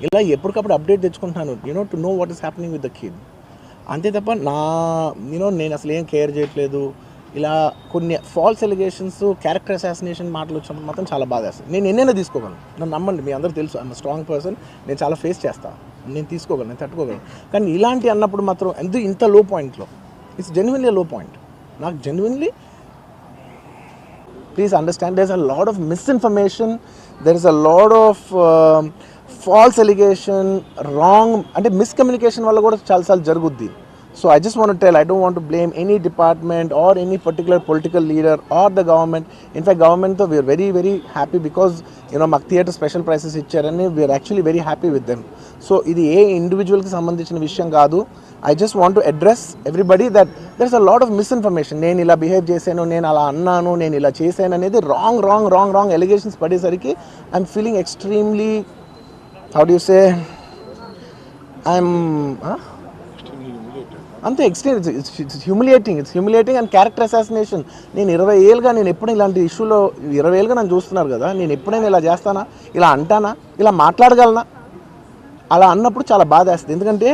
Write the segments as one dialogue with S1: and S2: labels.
S1: ఇలా ఎప్పటికప్పుడు అప్డేట్ తెచ్చుకుంటున్నాను to know what is happening with the kid. అంతే తప్ప నేను అసలు ఏం కేర్ చేయట్లేదు. ఇలా కొన్ని ఫాల్స్ ఎలిగేషన్స్, క్యారెక్టర్ అసాసినేషన్ మాటలు వచ్చినప్పుడు మాత్రం చాలా బాధ వేస్తుంది. నేను ఎన్నైనా తీసుకోగలను, నన్ను నమ్మండి, మీ అందరూ తెలుసు ఐఎమ్ స్ట్రాంగ్ పర్సన్. నేను చాలా ఫేస్ చేస్తాను, నేను తీసుకోగలను, నేను తట్టుకోగలను. కానీ ఇలాంటి అన్నప్పుడు మాత్రం ఇంత లో పాయింట్లో, ఇట్స్ జెన్యున్లీ లో పాయింట్. నాకు genuinely, please understand, there is a lot of misinformation, there is a lot of false allegation, wrong అంటే మిస్కమ్యూనికేషన్ వల్ల కూడా చాలాసార్లు జరుగుద్ది. So I just want to tell, I don't want to blame any department or any particular political leader or the government. In fact, government though, we are very very happy because మాకు theatre special prices ఇచ్చారని we are actually very happy with them. So ఇది ఏ ఇండివిజువల్కి సంబంధించిన విషయం కాదు. I just want to address everybody that there is a lot of misinformation. నేను ఇలా behave చేశాను, నేను అలా అన్నాను, నేను ఇలా చేశాను అనేది రాంగ్ ఎలిగేషన్స్ పడేసరికి I'm feeling extremely, how do you say, I'm అంతే extreme, it's humiliating and character assassination. నేను 20 ఏళ్ళుగా నేను ఎప్పుడు ఇలాంటి ఇష్యూలో 20 ఏళ్ళుగా నన్ను చూస్తున్నారు కదా, నేను ఎప్పుడైనా ఇలా చేస్తానా, ఇలా అంటానా, ఇలా మాట్లాడగలనా? అలా అన్నప్పుడు చాలా బాధ వేస్తుంది. ఎందుకంటే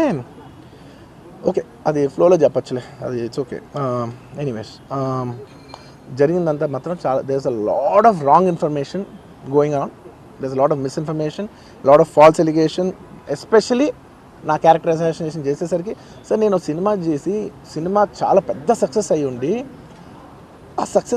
S1: ఓకే, అది ఫ్లోలో చెప్పచ్చులే, అది ఇట్స్ ఓకే. ఎనీవేస్, జరిగిందంతా మాత్రం చాలా, there is a lot of wrong information going on, there is a lot of misinformation, lot of false allegation, especially నా క్యారెక్టర్ అసాసినేషన్ చేసేసరికి. సార్ నేను సినిమా చేసి, సినిమా చాలా పెద్ద సక్సెస్ అయ్యి ఉండి, ఆ సక్సెస్